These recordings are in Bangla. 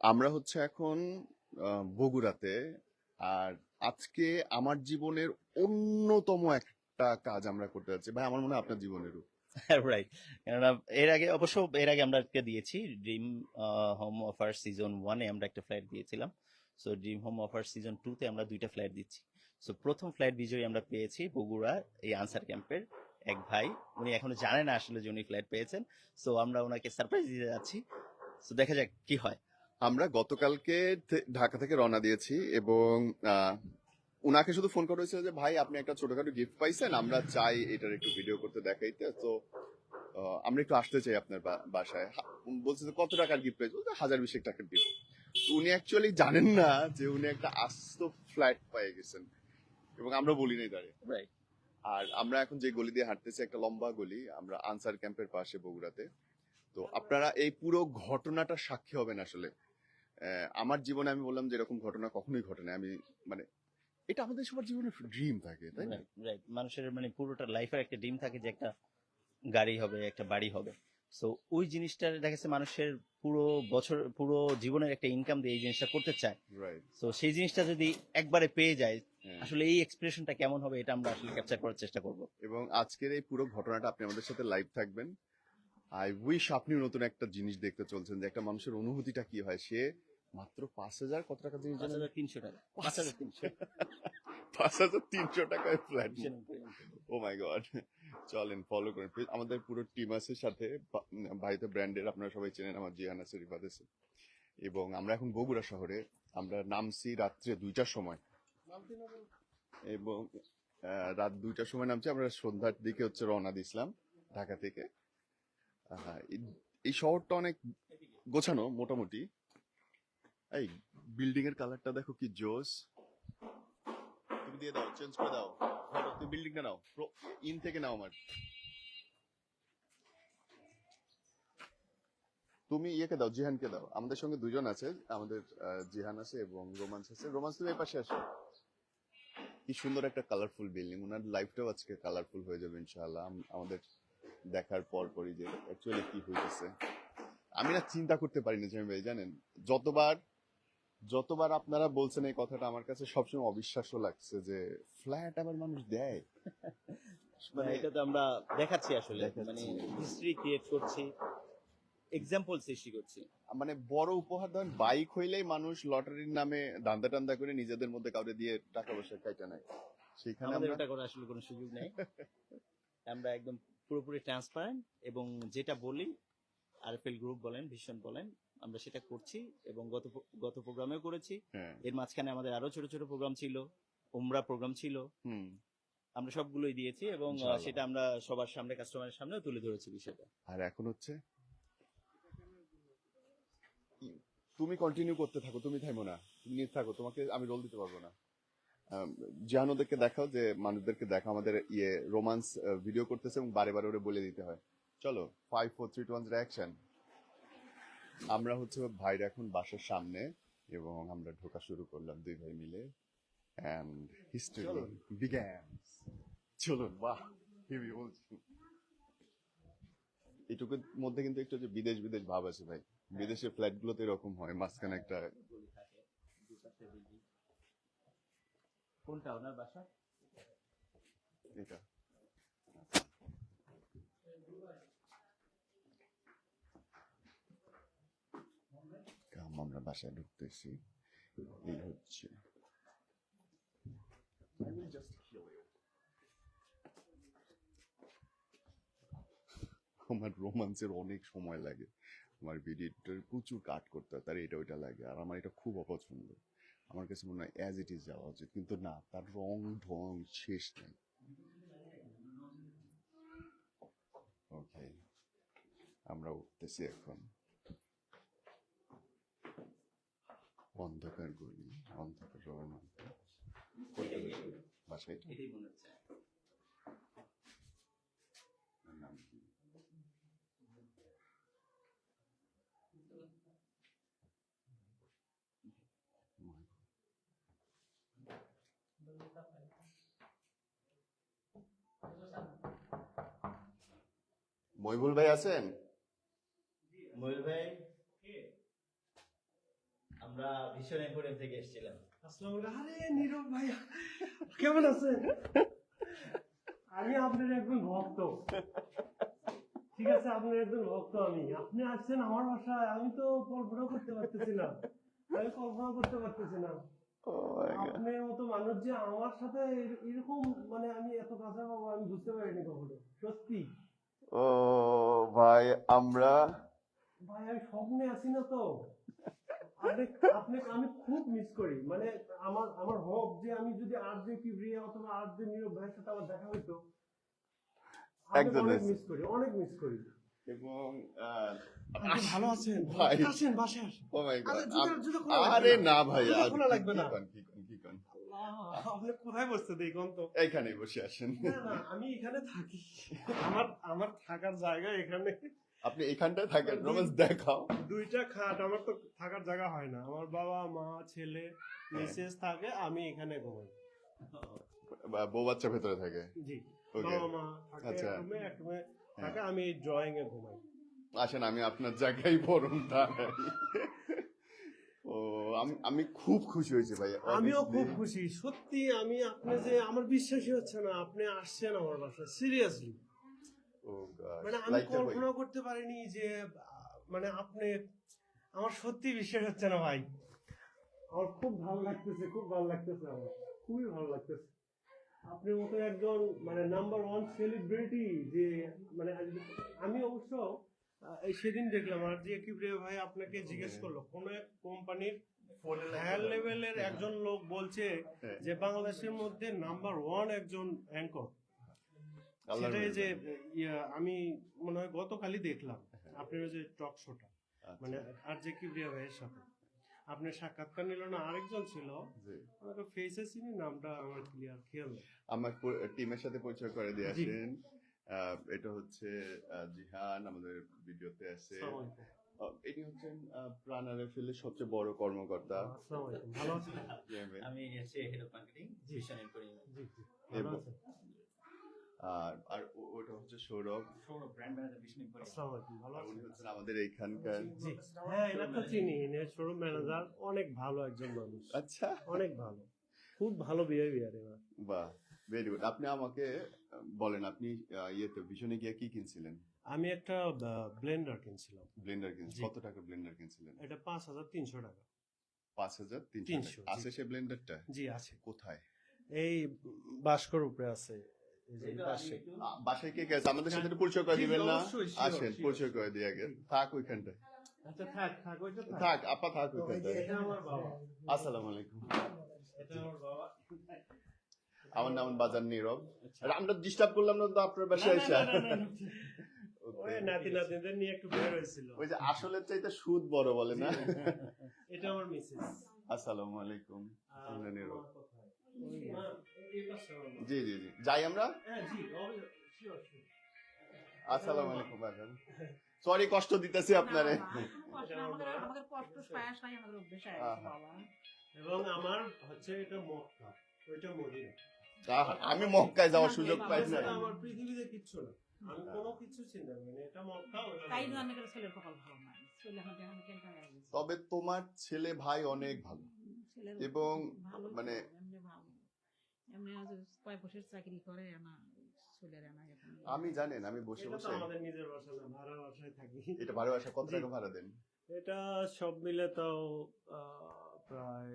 আমরা হচ্ছে এখন বগুড়াতে। আর আজকে আমার জীবনের অন্যতম একটা কাজ আমরা করতে যাচ্ছি ভাই, আমার মনে হয় আপনার জীবনেরও। রাইট। কেননা এর আগে আমরা একটা দিয়েছি ড্রিম হোম অফার সিজন 1-এ আমরা একটা ফ্লাইট দিয়েছিলাম। So dream home offer season 2-তে আমরা দুইটা ফ্লাইট দিচ্ছি। সো প্রথম ফ্লাইট বিজয়ী আমরা পেয়েছি বগুড়া এই আনসার ক্যাম্পের এক ভাই। উনি এখনো জানেন না আসলে যে উনি ফ্লাইট পেয়েছেন। সো আমরা ওনাকে সারপ্রাইজ দিতে যাচ্ছি। সো দেখা যাক কি হয়। আমরা গতকালকে ঢাকা থেকে রওনা দিয়েছি এবং আহ, উনাকে শুধু ফোন করা হয়েছিল যে ভাই আপনি একটা ছোটখাটো গিফট পাইছেন, আমরা চাই এটার একটু ভিডিও করতে দেখাইতে। তো আমরা একটু আসতে চাই আপনার বাসায়। বলছে যে কত টাকার গিফট পাইছে, বলতে 1020 টাকার গিফট। উনি অ্যাকচুয়ালি জানেন না যে উনি একটা আস্ত ফ্ল্যাট পেয়ে গেছেন, এবং আমরা বলি নাই তারে। রাইট। আর আমরা এখন যে গলি দিয়ে হাঁটতেছি একটা লম্বা গলি, আমরা আনসার ক্যাম্পের পাশে বগুড়াতে। তো আপনারা এই পুরো ঘটনাটা সাক্ষী হবেন আসলে। আমার জীবনে আমি বললাম যে এরকম ঘটনা কখনোই ঘটে না। আমি মানে এটা আমাদের সবার জীবনে ড্রিম থাকে, তাই না? Right, right. মানুষের মানে পুরোটা লাইফের একটা ড্রিম থাকে যে একটা গাড়ি হবে, একটা বাড়ি হবে। সো ওই জিনিসটা দেখা যাচ্ছে মানুষের পুরো বছর, পুরো জীবনের একটা ইনকাম দিয়ে এই জিনিসটা করতে চায়। রাইট। সো সেই জিনিসটা যদি একবারে পেয়ে যায়, হ্যাঁ। আসলে এই এক্সপ্রেশনটা কেমন হবে এটা আমরা আসলে ক্যাপচার করার চেষ্টা করব। এবং আজকের এই পুরো ঘটনাটা আপনি আমাদের সাথে লাইভ থাকবেন। আই উইশ আপনি নতুন একটা জিনিস দেখতে চলছেন, যে একটা মানুষের অনুভূতিটা কি হয়। সে মাত্র 5,000 কত টাকা জিনিস জানেন? 5,300 টাকা, 5,300। 5,300 টাকায় ফ্ল্যাট। ও মাই গড। চলেন ফলো করেন প্লিজ। আমাদের পুরো টিম আছে সাথে। ভাই তো ব্র্যান্ডের, আপনারা সবাই চেনেন, আমার জিহান আছে, রিফাত আছে। এবং আমরা এখন বগুড়া শহরে। আমরা নামছি রাত্রে 2টার সময়, এবং রাত 2টার সময় নামছি। আমরা সন্ধ্যার দিকে হচ্ছে রওনা দিছিলাম ঢাকা থেকে। এই শহরটা অনেক গোছানো মোটামুটি। এই বিল্ডিং এর কালারটা দেখো কি জোস। তুমি দিয়ে দাও, চেঞ্জ করে দাও। ধরো, তুমি বিল্ডিংটা নাও, ইন থেকে নাও। তুমি ইয়েকে দাও, জিহানকে দাও। আমাদের সঙ্গে দুজন আছে, আমাদের জিহান আছে এবং রোমান্স আছে। রোমান্স তুমি এই পাশে আসো। কি সুন্দর একটা কালারফুল বিল্ডিং। ওনার লাইফটাও আজকে কালারফুল হয়ে যাবে ইনশাআল্লাহ, আমাদের দেখার পর পরই যে অ্যাকচুয়ালি কি হইতেছে। আমি না চিন্তা করতে পারি না জামিল ভাই, জানেন। যতবার যতবার আপনারা বলছেন এই কথাটা, আমার কাছে সবসময় অবিশ্বাস্য লাগছে যে ফ্ল্যাট আবার মানুষ দেয়। মানে মানে এটা তো আমরা দেখাচ্ছি আসলে, মানে দেখাচ্ছি, হিস্ট্রি ক্রিয়েট করছি, এক্সাম্পল সৃষ্টি করছি। মানে বড় উপহার দেন বাইক হইলেই মানুষ লটারির নামে দান্দা টান্দা করে নিজেদের মধ্যে কাউরে দিয়ে টাকা পয়সা কাইটা নেয়। সেখানে আমাদের আমরা ওটা করার আসলে কোনো সুযোগ নেই। আমরা একদম পুরোপুরি ট্রান্সপারেন্ট, এবং যেটা বলি আরএফএল গ্রুপ বলেন, ভিশন বলেন, আমরা সেটা করছি। এবং গত প্রোগ্রামেও করেছি। হ্যাঁ। এর মাঝখানে আমাদের আরো ছোট ছোট প্রোগ্রাম ছিল, উমরা প্রোগ্রাম ছিল। হুম। আমরা সবগুলোই দিয়েছি, এবং ইনশাআল্লাহ। সেটা আমরা সবার সামনে, কাস্টমারের সামনেও তুলে ধরেছি বিষয়টা। আর এখন হচ্ছে তুমি কন্টিনিউ করতে থাকো, তুমি থামো না, তুমি নিয়ে থাকো, তোমাকে আমি রোল দিতে পারবো না। জাহানোদেরকে দেখাও, যে মানুষদেরকে দেখাও আমাদের রোমান্স ভিডিও করতেছে এবং বারে বারে ওরে বলে দিতে হয়। চলো 5 4 3 2 1 অ্যাকশন। আমরা হচ্ছে ভাইরা এখন বাসার সামনে, এবং আমরা ঢোকা শুরু করলাম দুই ভাই মিলে। And history begins. চলুন, বাহ, হেভি বলছি। এটুকুর মধ্যে কিন্তু একটু যে বিদেশ বিদেশ ভাব আছে ভাই। বিদেশের ফ্ল্যাট গুলোতে এরকম হয়, মাঝখানে একটা কোনটা ওনার বাসা? এটা। আমরা বাসায় ঢুকতেছি, এই হচ্ছে। আমার রোমান্সের অনেক সময় লাগে, আমার ভিডিওটার প্রচুর কাট করতে হয়, তার এটা ওইটা লাগে। আর আমার এটা খুব অপছন্দ। আমার কাছে মনে হয় অ্যাজ ইট ইজ যাওয়া উচিত, কিন্তু না, তার রং ঢং শেষ নেই। ওকে, আমরা উঠতেছি এখন। অন্ধকার গলি, অন্ধকার রোডের মধ্যে। বাসায় এটাই মনে হচ্ছে। নাম কি? মইবুল ভাই আছেন? ময়ূর ভাই, আমরা ভিশন এম্পোরিয়াম থেকে এসেছিলাম। আসসালামু আলাইকুম। আরে নীরব ভাইয়া, কেমন আছেন? আমি আপনার একজন ভক্ত। ঠিক আছে, আপনার একজন ভক্ত আমি। আপনি আসছেন আমার বাসায়, আমি তো কল্পনা করতে পারতেছি না। আপনার মতো মানুষ যে আমার সাথে এরকম, মানে আমি এত কাছে পাবো আমি বুঝতে পারিনি কখনো। সত্যি ও ভাই, আমরা ভাই, আমি স্বপ্নে আছি না তো। আপনি আপনি আমি খুব মিস করি, মানে আমার হোপ যে আমি যদি আর যে কিবরিয়া অথবা আর যে নীরব ভাইয়ের সাথে আমার দেখা হইতো। একজন অনেক আছে। মিস করি, অনেক মিস করি। এবং আপনি ভালো আছেন ভাই, আসেন বাসায় আসেন। ও মাই গড, আরে জুতা খোলা লাগবে আরে না। না ভাই, জুতা খোলা লাগবে না। কি কন আপনি কোথায় বসতে দেই কোন তো? এইখানেই বসে আসেন। না না, আমি এখানে থাকি। আমার থাকার জায়গা এখানে। আপনি এখানটায় থাকেন, রোমান্স দেখাও। দুইটা খাট, আমার তো থাকার জায়গা হয় না। আমার বাবা মা ছেলে মিসেস থাকে, আমি এখানে ঘুমাই। বউ বাচ্চা ভেতরে থাকে। জি, ওকে, বাবা মা থাকে আচ্ছা। এক রুমে থাকে, আমি ড্রয়িং এ ঘুমাই। আসেন, আমি আপনার জায়গায় বরং দাঁড়াই। ও, আমি খুব খুশি হয়েছি ভাই। আমিও honestly। খুব খুশি সত্যি। আপনি যে, আমার বিশ্বাসই হচ্ছে না আপনি আসছেন আমার বাসায়, সিরিয়াসলি। Oh gosh, মানে আমি like that কল্পনা way. করতে পারিনি যে মানে আপনি, আমার সত্যি বিশ্বাস হচ্ছে না ভাই। আমার খুব ভালো লাগতেছে, খুব ভালো লাগতেছে, আমার খুবই ভালো লাগতেছে। আপনার মতো একজন মানে নাম্বার ওয়ান সেলিব্রিটি যে, মানে আমি অবশ্য এই সেদিন দেখলাম আর যে কিবরিয়া ভাই আপনাকে জিজ্ঞেস করলো কোন এক কোম্পানির হায়ার লেভেলের একজন লোক বলছে হ্যাঁ। যে বাংলাদেশের মধ্যে নাম্বার ওয়ান একজন অ্যাঙ্কর। আল্লাহর সেটাই যে মেহরবানি। আমি মনে হয় গতকালই দেখলাম আপনার ওই যে টক শোটা, মানে আচ্ছা, আর যে কিবরিয়া ভাইয়ের সাথে আপনার সাক্ষাৎকার নিল না, আরেকজন ছিল, জি। আমাকে ফেসে চিনি, নামটা আমার ক্লিয়ার খেয়াল নেই। আমার টিমের সাথে পরিচয় করে দিয়ে জি। আসেন। এটা হচ্ছে জিহান, আমাদের ভিডিওতে আছে। আসসালামু আলাইকুম। ইনি হচ্ছেন প্রাণ আরএফএল-এর সবচেয়ে বড় কর্মকর্তা। আসসালামু আলাইকুম, ভালো আছেন? আমি হচ্ছে head of marketing Vision Emporium. জি জি, ভালো এবং আছেন? আর ওটা হচ্ছে Sourav. Sourav brand manager Vision Emporium. আসসালামু আলাইকুম, ভালো আর উনি আছেন? হচ্ছেন আমাদের এইখানকার। জি, হ্যাঁ এনাকে তো চিনি, এনার শোরুম ম্যানেজার, অনেক ভালো একজন মানুষ, আচ্ছা, অনেক ভালো, খুব ভালো বিহেভিয়ার এনার। বাহ, ভেরি গুড। আপনি আমাকে বলেন, আপনি ইয়েতে ভিশনে গিয়ে কি কিনছিলেন? আমি একটা ব্লেন্ডার কিনছিলাম। ব্লেন্ডার কিনছেন? জি। কত টাকা ব্লেন্ডার কিনছিলেন? এটা 5,300 টাকা। 5,300 300, টাকা। আছে সে ব্লেন্ডারটা? জি আছে, কোথায়? এই বাস্কর উপরে আছে, এই যে পাশে। বাসায় কে কে আছে? আমাদের সাথে একটু পরিচয় করে জি, জি, দিবেন না? অবশ্যই, sure, আসেন, sure, পরিচয় sure। করে দিয়ে আগে। থাক ওইখানটায়। আচ্ছা থাক থাক, ওইটা থাক। থাক, আপা থাক তো এই যে ওইখানটায়। এটা আমার বাবা, আসসালামু আলাইকুম। এটা আমার বাবা। আমার নাম বাজার নীরব। আর আমরা ডিস্টার্ব করলাম না তো আপনার বাসায় এসে? না, না, না, না, না। Okay. ওই নাতি নাতনিদের নিয়ে একটু বের হয়েছিল। ওই যে আসলের চাইতে সুদ বড় বলে না? এটা আমার মিসেস। আসসালামু আলাইকুম। আমরা নীরব। জি, জি জি জি, যাই আমরা। হ্যাঁ জি, শিওর শিওর। আসসালামু আলাইকুম বাজান। সরি কষ্ট দিতেছি আপনারে। আমাদের কষ্ট পায়াস হয়, আমাদের অভ্যেস হয়ে গেছে বাবা। এবং আমার হচ্ছে এটা মক্কা, ওইটা মদিনা। আমি মক্কায় যাওয়ার সুযোগ পাই না। এটা আমার পৃথিবীতে কিচ্ছু না, আমি কোনো কিছু চিন্তা করি না, এটা মক্কা, ওটা তাই মদিনা। জানি করে ছেলের কপাল ভালো না, ছেলে আমাদের আমি কেন হয়ে গেছে। তবে তোমার ছেলে ভাই অনেক ভালো। ছেলের এবং ভালো মানে এমনি ভালো, এমনি আজ কয় বছর চাকরি করে না ছেলের না এখন। আমি জানেন, আমি বসে এটা তো বসে, আমাদের নিজের বাসা না, ভাড়া বাসায় থাকি। এটা ভাড়া বাসা কত জি। টাকা ভাড়া দেন? এটা সব মিলে তাও প্রায়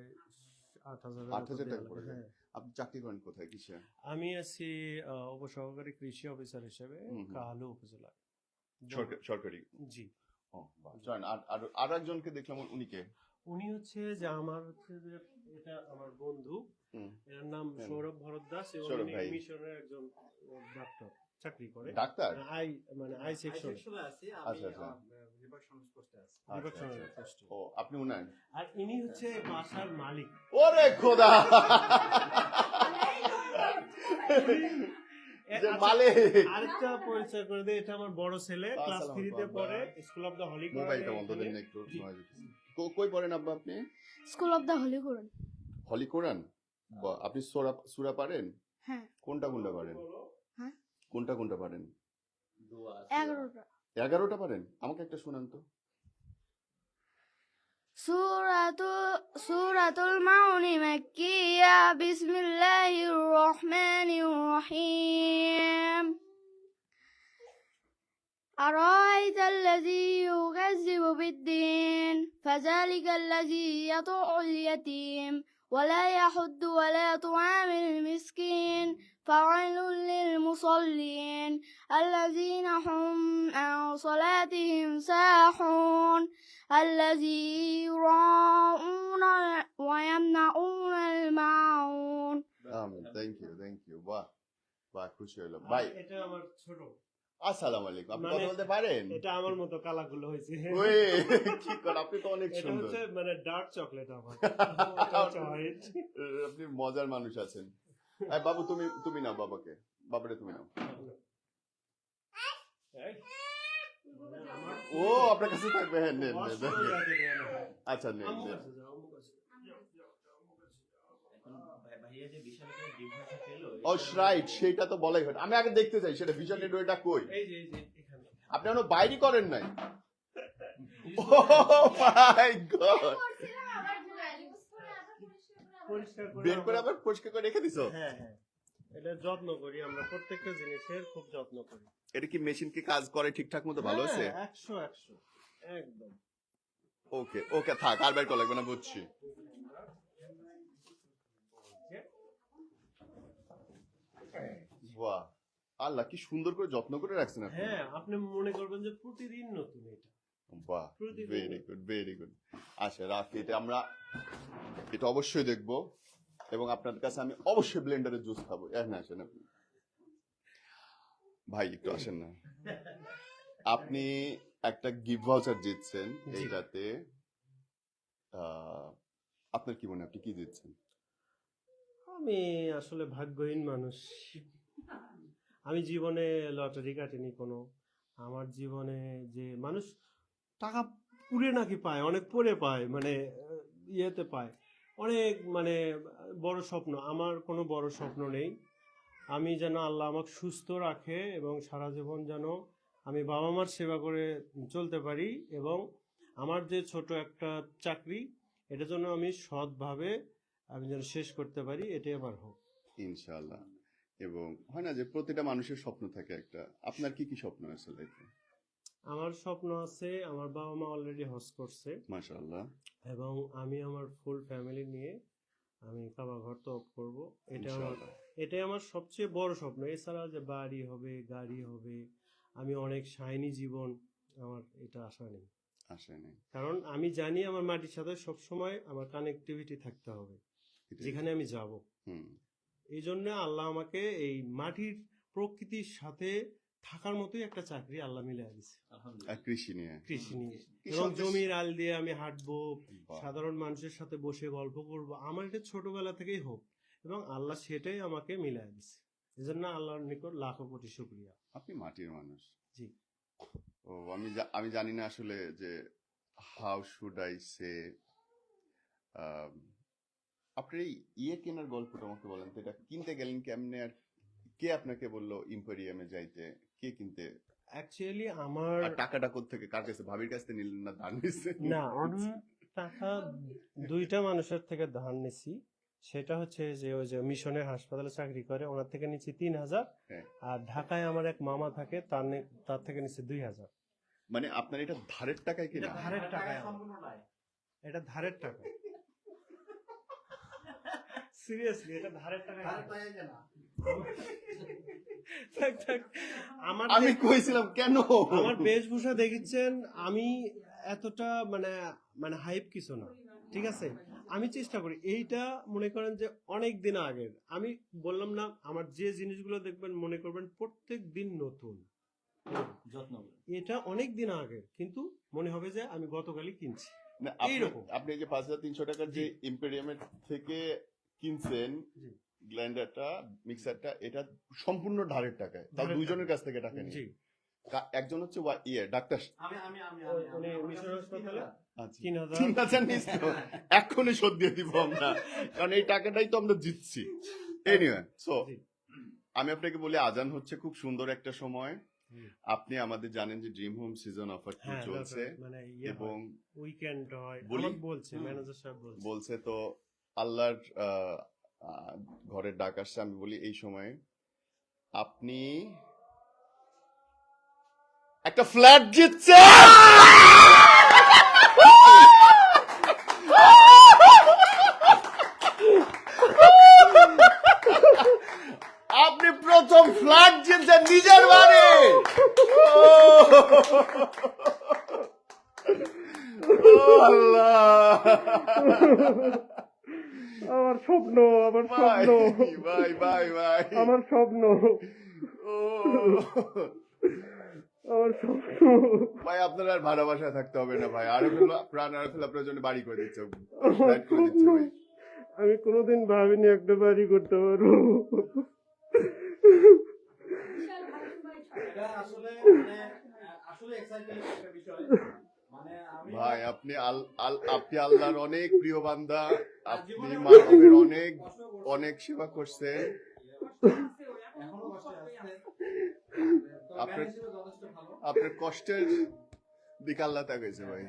8,000 8,000 টাকা পড়ে যায়। হ্যাঁ। আপনি চাকরি করেন কোথায়, কিসে? আমি আছি উপসহকারী কৃষি অফিসার হিসেবে হুম, হুম। কাহালু উপজেলা। সরকারি। জি, ও বাহ, চলেন। আর একজনকে দেখলাম, উনি কে? উনি হচ্ছে যে আমার হচ্ছে যে, এটা আমার বন্ধু, হুম। এর নাম হ্যাঁ। সৌরভ ভরদ্দাস, এবং সৌরভ উনি ভাই। মিশনের একজন ডাক্তার, চাকরি করে ডাক্তার? I section. আচ্ছা আচ্ছা আচ্ছা আচ্ছা। ও, আপনি উনার? আর ইনি হচ্ছে বাসার মালিক। ওরে খোদা, যে আচ্ছা, মালিক। আরেকটা পরিচয় করে দেই, এটা আমার বড় ছেলে, ক্লাস আসসালামু 3 তে আলাইকুম। পড়ে, স্কুল অফ দ্য হলি মোবাইলটা বন্ধ দেন না একটু, জি। noise হচ্ছে। কই পড়েন আব্বা আপনি? স্কুল অফ দ্য হলি কোরআন। হলি কোরআন? বাহ, আপনি সূরা পারেন? হ্যাঁ, কোনটা কোনটা পারেন? হ্যাঁ। কোনটা কোনটা পারেন? 11টা। 11টা পারেন? আমাকে একটা শোনান তো। সূরাতুল মাউন মাক্কিয়া বিসমিল্লাহির রহমানির রহিম أرأيت الذي يكذب بالدين فذلك الذي يطع اليتيم ولا يحض ولا طعام المسكين فويل للمصلين الذين هم عن صلاتهم ساهون الذي يراءون ويمنعون الماعون আমিন, থ্যাংক ইউ, বাহ বাহ, খুশি হইলাম ভাই। এটা আমার ছোট, আসসালামু আলাইকুম, আপনি মানে কথা বলতে পারেন? এটা আমার মতো কালাগুলো হয়েছে। ওই কি কর, আপনি তো অনেক এটা সুন্দর, হচ্ছে মানে ডার্ক চকলেট আমার। হোয়াইট। আপনি মজার মানুষ আছেন। এই বাবু, তুমি নাও বাবাকে, বাবারে তুমি নাও। ও আপনার কাছে থাকবে, হ্যাঁ নেন নেন, আচ্ছা নেন নেন। ভাইয়া যে বিশাল একটা ডিম ভাষা পেলো, ও রাইট, সেটা তো বলাই হয়। আমি আগে দেখতে চাই সেটা ভিশন নেটওয়ার্কটা কই। এই যে এখানে। আপনি এখনো বাইরে করেন নাই? ও মাই গড, পরিষ্কার করে বের করে আবার পরিষ্কার করে রেখে দিছো? হ্যাঁ হ্যাঁ, এটা যত্ন করি আমরা, প্রত্যেকটা জিনিসের খুব যত্ন করি। এটা কি মেশিন কি কাজ করে ঠিকঠাক মতো? ভালো আছে? 100 একদম। ওকে ওকে, থাক, আর বের করা লাগবে না, বুঝছি। বাহ, আল্লাহ কি সুন্দর করে যত্ন করে রাখছেন আপনি। হ্যাঁ, আপনি মনে করবেন যে প্রতিদিন নতুন এটা। বাহ, প্রতিদিন। Very good very good. আচ্ছা রাফি, এটা অবশ্যই দেখবো, এবং আপনার কাছে আমি অবশ্যই ব্লেন্ডারের জুস খাবো। না আসেন আপনি ভাই, একটু আসেন না। আপনি একটা গিফট ভাউচার জিতছেন জি। এইটাতে। আপনার কি মনে হয়, আপনি কি জিতছেন? আমি আসলে ভাগ্যহীন মানুষ। আমি জীবনে লটারি কাটিনি কোনো। আমার জীবনে যে মানুষ টাকা পুড়ে নাকি পায়, অনেক পরে পায়, মানে ইয়েতে পায় অনেক, মানে বড় স্বপ্ন। আমার কোনো বড় স্বপ্ন নেই। আমি যেন আল্লাহ আমাকে সুস্থ রাখে এবং সারা জীবন যেন আমি বাবা মার সেবা করে চলতে পারি, এবং আমার যে ছোট একটা চাকরি, এটা যেন আমি সৎভাবে আমি যেন শেষ করতে পারি, এটাই আমার হোক। ইনশাআল্লাহ। এবং হয় না যে প্রতিটা মানুষের স্বপ্ন থাকে একটা, আপনার কি কি স্বপ্ন আছে লাইফে? আমার স্বপ্ন আছে, আমার বাবা মা অলরেডি হজ করছে, মাশাআল্লাহ। এবং আমি আমার ফুল ফ্যামিলি নিয়ে আমি কাবা ঘর তওয়াফ করব। ইনশাআল্লাহ। এটাই আমার সবচেয়ে বড় স্বপ্ন। এছাড়া যে বাড়ি হবে, গাড়ি হবে, আমি অনেক শাইনি জীবন, আমার এটা আশা নেই। আসেনি। কারণ আমি জানি আমার মাটির সাথে সবসময় আমার কানেক্টিভিটি থাকতে হবে যেখানে আমি যাব। হুম। এই জন্য আল্লাহ আমাকে এই মাটির প্রকৃতির সাথে থাকার মতোই একটা চাকরি আল্লাহ মিলিয়ে দিছে, আর কৃষি নিয়ে। কৃষি নিয়ে। কৃষকদের- এবং জমির আল দিয়ে আমি হাঁটবো, বাহ। সাধারণ মানুষের সাথে বসে গল্প করব, আমার এটা ছোটবেলা থেকেই হোক, এবং আল্লাহ সেটাই আমাকে মিলিয়ে দিছে। এজন্য আল্লাহর নিকট লাখো কোটি শুকরিয়া। আপনি মাটির মানুষ। জি। ও আমি জানি না আসলে যে হাউ শুড আই সে, আপনার এই কেনার গল্পটা আমাকে বলেন তো। এটা কিনতে গেলেন কেমনে, আর কে আপনাকে বললো ইম্পেরিয়ামে যাইতে? কে কিনতে? অ্যাকচুয়ালি আমার আর টাকাটা কোত্থেকে, কার কাছে? ভাবির কাছ থেকে নিলেন না ধার নিছেন? না, আমি টাকা দুইটা মানুষের থেকে ধার নিছি। সেটা হচ্ছে যে ওই যে মিশনের হাসপাতালে চাকরি করে, ওনার থেকে নিচ্ছি 3,000, হ্যাঁ। আর ঢাকায় আমার এক মামা থাকে, তার থেকে নিচ্ছি 2,000। মানে আপনার এটা ধারের টাকায় কিনা? ধারের টাকায় এটা ধারের টাকা, সিরিয়াসলি এটা ধারের টাকা। আমার আমি কইছিলাম কেন? আমার বেশভূষা দেখেছেন, আমি এতটা মানে মানে হাইপ কিছু না, ঠিক আছে। আমি চেষ্টা করি, এইটা মনে করেন যে অনেক দিন আগের। আমি বললাম না, আমার যে জিনিসগুলো দেখবেন মনে করবেন প্রত্যেক দিন নতুন, যত্ন এটা অনেক দিন আগের, কিন্তু মনে হবে যে আমি গতকালই কিনছি। না, আপনি- এইরকম। আপনি যে 5,300 টাকার যে ইম্পেরিয়ামের থেকে কিনছেন জি। গ্রাইন্ডারটা, মিক্সারটা, এটা সম্পূর্ণ ধারের টাকায়, তাও ধারের দুইজনের টাকা। কাছ থেকে টাকা নিয়ে। জি। একজন হচ্ছে ডাক্তার। উনি মিশন হাসপাতালে আচ্ছা। 3,000 3,000 নিস তো? এক্ষুনি শোধ দিয়ে দিব আমরা, কারণ এই টাকাটাই তো আমরা জিতছি। এনিওয়ে, সো জি। আমি আপনাকে বলি, আজান হচ্ছে, খুব সুন্দর একটা সময়। আপনি আমাদের জানেন যে ড্রিম হোম সিজন অফার হ্যাঁ চলছে মানে এবং উইকেন্ড হয় বলি? আমাকে বলছে ম্যানেজার সাহেব বলছে বলছে তো আল্লাহর ঘরের ডাক আসছে, আমি বলি এই সময়ে আপনি একটা ফ্ল্যাট জিতছে। আপনি প্রথম ফ্ল্যাট জিতছেন নিজের বাড়ি। আল্লাহ, আমার স্বপ্ন ভাই ভাই ভাই ভাই আমার স্বপ্ন ও আমার স্বপ্ন ভাই, আপনার আর ভাড়া বাসায় থাকতে হবে না ভাই। আরফেল প্রাণ আরফেল আপনার জন্য বাড়ি করে দিচ্ছে, ফ্ল্যাট করে দিচ্ছে ভাই। আমি কোনোদিন ভাবিনি একটা বাড়ি করতে পারবো। ভাই আপনি আপনি আল্লাহর অনেক প্রিয় বান্দা, আপনি মানবের অনেক অনেক সেবা করছেন। আপনার কষ্টের দিকে আল্লাহ তাকাইছে ভাই।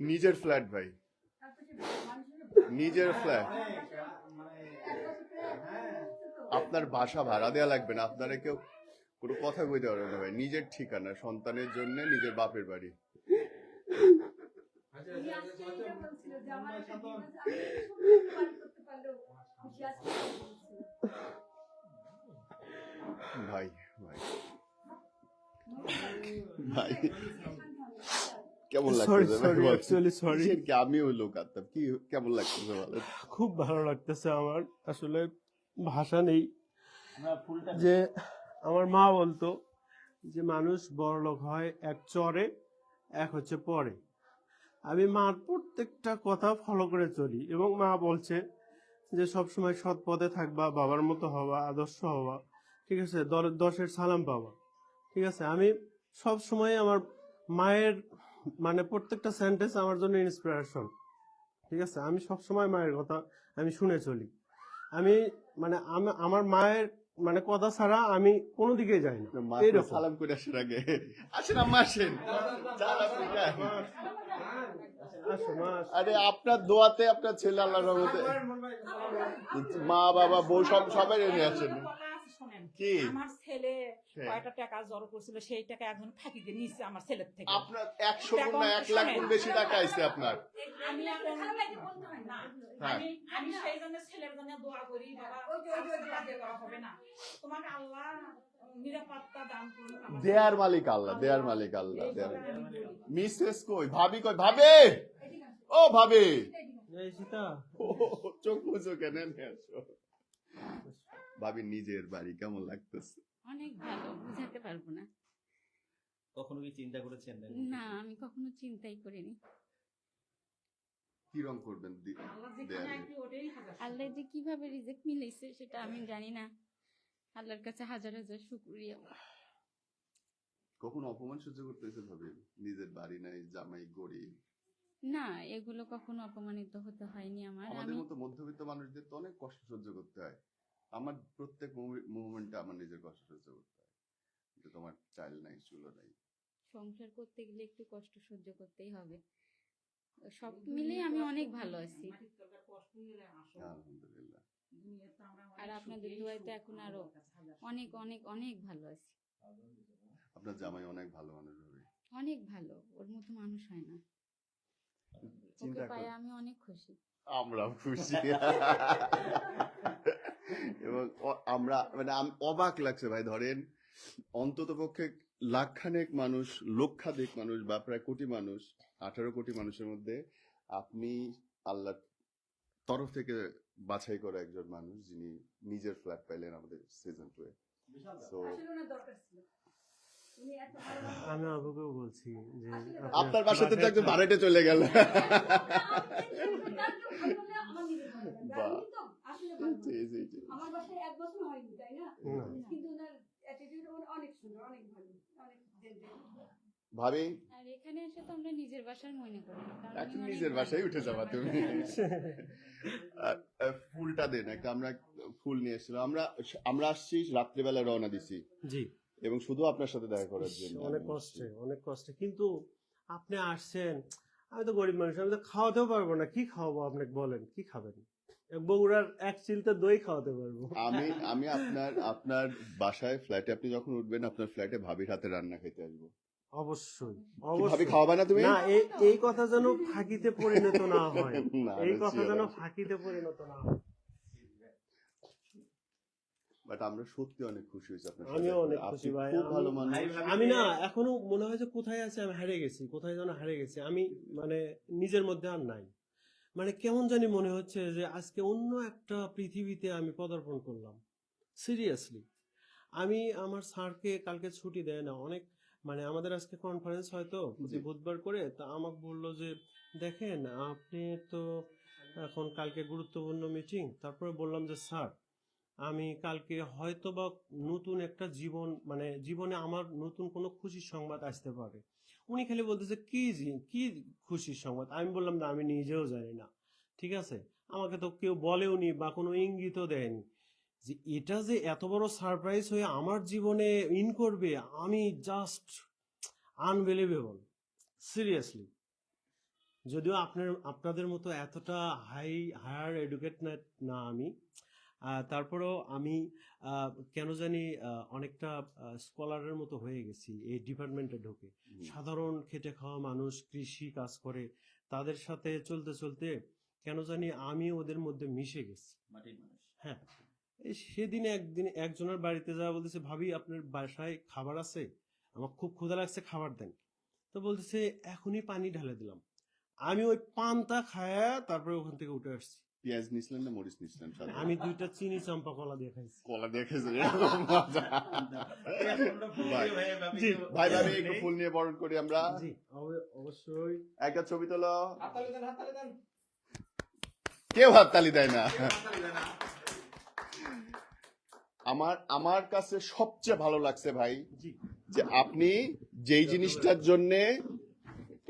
নিজের ফ্ল্যাট ভাই, নিজের ফ্ল্যাট। আপনার বাসা ভাড়া দেওয়া লাগবে না, আপনারা কেউ কোনো কথা কইতে পারবে না ভাই। নিজের ঠিকানা, সন্তানের জন্য নিজের বাপের বাড়ি। ভাই ভাই ভাই কেমন লাগতেছে ভাই? Actually sorry. কিসের কি আমিও লোক আত্মাম, কি কেমন লাগতেছে বলেন? খুব ভালো লাগতেছে আমার, আসলে ভাষা নেই। যে আমার মা বলতো যে মানুষ বড়লোক হয় এক চরে, এক হচ্ছে পরে। আমি মার প্রত্যেকটা কথা ফলো করে চলি এবং মা বলছে যে সবসময় সৎ পথে থাকবা, বাবার মতো হবা, আদর্শ হবা, ঠিক আছে, দশের সালাম পাবা, ঠিক আছে। আমি সব সময় আমার মায়ের মানে প্রত্যেকটা সেন্টেন্স আমার জন্য ইন্সপিরেশন, ঠিক আছে। আমি সব সময় মায়ের কথা আমি শুনে চলি। আমি মানে আমার মায়ের মানে কথা ছাড়া আমি কোনো দিকে যাই না। মা এইরকম। সালাম করে আসার আগে আসেন আম্মা আসেন, চাল আপনি খান। আসো মা, আসো। আরে আপনার দোয়াতে আপনার ছেলে আল্লাহর রহমতে মা বাবা বউ সবাই নিয়ে আসেন। কি আমার ছেলে হ্যাঁ। কয়টা টাকা জড়ো করছিল, সেই টাকা একজন ফাঁকি দিয়ে নিচ্ছে আমার ছেলের থেকে। আপনার 100 গুণ না 1 লাখ গুণ বেশি টাকা আইছে আপনার। আমি এখন না, হ্যাঁ। আমি সেই জন্য ছেলের জন্য দোয়া করি, বাবা কাজে করা হবে না, তোমাকে আল্লাহ নিরাপত্তা দান করুন। আমার দেয়ার মালিক আল্লাহ, দেয়ার মালিক আল্লাহ। দেয়ার মিসেস কই, ভাবি কই, ভাবি ও ভাবি, এই সীতা, ও, চোখ মুছো কেন নিয়ে আসো। ভাবি নিজের বাড়ি কেমন লাগতেছে? অনেক ভালো, বুঝাতে পারবো না। কখনো কি চিন্তা করেছেন? না, আমি কখনো চিন্তাই করিনি। কি রং করবেন আল্লাহ যেখানে দেয়ালে? একটি ওটাই হাজার। আল্লাহ যে কিভাবে রিজেক্ট মিলাইছে সেটা আমি জানি না। আল্লাহর কাছে হাজার হাজার শুকরিয়া। কখন অপমান সহ্য করতেছে ভাবি? নিজের বাড়ি নাই, জামাই গরিব। না, এগুলো কখনো অপমানিত হতে হয়নি আমার। আমাদের আমি মতো মধ্যবিত্ত মানুষদের তো অনেক কষ্ট সহ্য করতে হয়। আমার প্রত্যেক মুভমেন্টে আমার নিজের কষ্ট সহ্য করতে হয়, যে তোমার চাইল নাই, চুলো নাই। সংসার করতে গেলে একটু কষ্ট সহ্য করতেই হবে। সব মিলিয়ে আমি অনেক ভালো আছি। আলহামদুলিল্লাহ। আর আপনাদের দোয়ায় তো এখন আরো অনেক অনেক অনেক ভালো আছি। আপনার জামাই অনেক ভালো মানুষ হবে। অনেক ভালো, ওর মতো মানুষ হয় না। ওকে চিন্তা পায়ে কর, আমি অনেক খুশি। আমরাও খুশি। এবং আমরা মানে অবাক লাগছে ভাই। ধরেন অন্তত পক্ষে লাখখানেক মানুষ, লক্ষাধিক মানুষ বা প্রায় কোটি মানুষ, 18 কোটি মানুষের মধ্যে আপনি আল্লাহর তরফ থেকে বাছাই করা একজন মানুষ, যিনি নিজের ফ্ল্যাট পাইলেন আমাদের সিজন 2 এ। সো আমি আবুকেও বলছি যে আপনার বাসাতে তো একজন ভাড়াটে চলে গেল। বাহ, জি জি জি। আমার বাসায় 1 বছর হয়নি, তাই না? না। কিন্তু ওনার অ্যাটিটিউড অনেক সুন্দর, অনেক ভালো, অনেক জেন্টল। ভাবি আর এখানে এসে তো আমরা নিজের বাসার মনে করি, কারণ এখন উনি অনেক নিজের ভালো। বাসায় উঠে যাবা তুমি। ফুলটা দেন একটা, আমরা ফুল নিয়ে এসেছিল। আমরা আসছি রাত্রিবেলা রওনা দিছি জি এবং শুধু আপনার সাথে দেখা করার জন্য অনেক আমি কষ্টে আসছি। অনেক কষ্টে, কিন্তু আপনি আসছেন। আমি তো গরিব মানুষ, আমি তো খাওয়াতেও পারবো না। কি খাওয়াবো আপনাকে বলেন, কি খাবেন? বগুড়ার এক চিলতে দই খাওয়াতে পারবো। আমি আমি আপনার বাসায় ফ্ল্যাটে আপনি যখন উঠবেন আপনার ফ্ল্যাটে ভাবির হাতে রান্না খেতে আসবো। অবশ্যই কি ভাবি অবশ্যই। খাওয়াবে না তুমি? না এই কথা যেন ফাঁকিতে পরিণত না হয়, না, এই না, কথা sure, যেন sure. ফাঁকিতে পরিণত না হয়। বাট আমরা সত্যি অনেক খুশি হয়েছি আপনার আমিও সাথে। অনেক আপনি খুশি ভাই। খুব ভালো মানুষ। আমি না এখনো মনে হয় যে কোথায় আছে, আমি হারিয়ে গেছি, কোথায় যেন হারিয়ে গেছি আমি, মানে নিজের মধ্যে আর নাই। মানে কেমন জানি মনে হচ্ছে যে আজকে অন্য একটা পৃথিবীতে আমি পদার্পণ করলাম। সিরিয়াসলি আমি আমার স্যারকে কালকে ছুটি দেয় না অনেক, মানে আমাদের আজকে কনফারেন্স হয়তো প্রতি জি। বুধবার করে, তা আমাকে বললো যে দেখেন আপনি তো এখন কালকে গুরুত্বপূর্ণ মিটিং। তারপরে বললাম যে স্যার আমি কালকে হয়তো বা নতুন একটা জীবন, মানে জীবনে আমার নতুন কোনো খুশির সংবাদ আসতে পারে। উনি খালি বলতেছে কি খুশির সংবাদ। আমি বললাম না আমি নিজেও জানি না, ঠিক আছে, আমাকে তো কেউ বলেওনি বা কোনো ইঙ্গিতও দেয়নি যে এটা যে এত বড় সারপ্রাইজ হয়ে আমার জীবনে ইন করবে। আমি জাস্ট আনবিলিভেবল, সিরিয়াসলি। যদিও আপনাদের মতো এতটা হায়ার এডুকেটেড না আমি, তারপরেও আমি কেন জানি অনেকটা স্কলারের মতো হয়ে গেছি এই ডিপার্টমেন্টে ঢুকে। সাধারণ খেটে খাওয়া মানুষ কৃষি কাজ করে, তাদের সাথে চলতে চলতে কেন জানি আমি ওদের মধ্যে মিশে গেছি। মাটির মানুষ। হ্যাঁ, এই সেদিনে একজনের বাড়িতে যাওয়া বলতেছে ভাবি আপনার বাসায় খাবার আছে, আমার খুব ক্ষুধা লাগছে, খাবার দেন। তো বলতেছে এখনই পানি ঢালে দিলাম। আমি ওই পান্তা খায়া তারপরে ওখান থেকে উঠে আসছি। পেঁয়াজ নিছিলেন না মরিচ নিছিলেন সাথে? আমি 2টা চিনি চাম্পা কলা দিয়ে খাইছি। কলা দিয়ে খেয়েছেন, এরকম মজা। ভাই, জি ভাই ভাবি একটু ফুল নিয়ে বরণ করি আমরা। জি অবশ্যই। একটা ছবি তোলো। কেউ হাততালি দেয় না। আমার কাছে সবচেয়ে ভালো লাগছে ভাই জি যে আপনি যেই জিনিসটার জন্য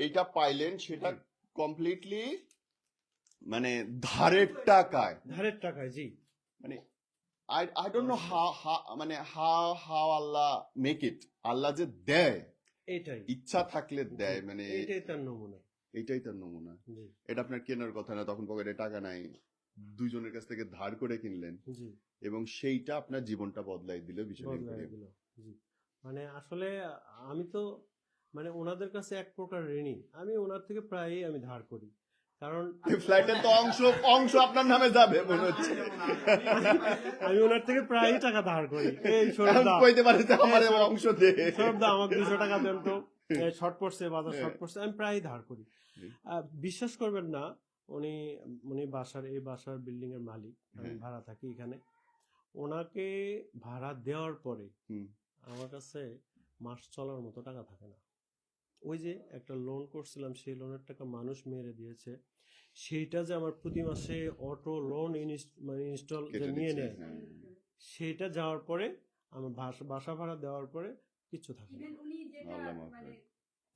এইটা পাইলেন সেটা কমপ্লিটলি মানে ধারের টাকায়, ধারের টাকায়। জি মানে I don't know how Allah make it. Allah যে দেয়, এইটাই ইচ্ছা থাকলে দেয়, মানে এইটাই তার নমুনা। এইটাই তার নমুনা। জি এটা আপনার কেনার কথা না, তখন পকেটে টাকা নাই, দুইজনের কাছ থেকে ধার করে কিনলেন জি এবং সেইটা আপনার জীবনটা বদলাই দিল বিষয় বদলায় দিল। জি মানে আসলে আমি তো মানে ওনাদের কাছে এক প্রকার ঋণী। আমি ওনার থেকে প্রায়ই আমি ধার করি, কারণ ফ্ল্যাটের তো অংশ আপনার নামে যাবে মনে হচ্ছে। আমি ওনার থেকে প্রায়ই টাকা ধার করি। এই এখন সরদা কইতে পারে যে আমার অংশ দে। সরদা আমাকে 200 টাকা দেন তো, শর্ট পড়ছে, বাজার শর্ট পড়ছে, আমি প্রায়ই ধার করি। বিশ্বাস করবেন না, উনি উনি এই বাসার বিল্ডিং এর মালিক, আমি ভাড়া থাকি এখানে। ওনাকে ভাড়া দেওয়ার পরে আমার কাছে মাস চলার মতো টাকা থাকে না। ওই যে একটা লোন করছিলাম, সেই লোনের টাকা মানুষ মেরে দিয়েছে। সেইটা যে আমার প্রতি মাসে অটো লোন ইনস্টল নিয়ে নেয়, সেইটা যাওয়ার পরে আমার বাসা ভাড়া দেওয়ার পরে কিচ্ছু থাকে না। উনি যেটা মানে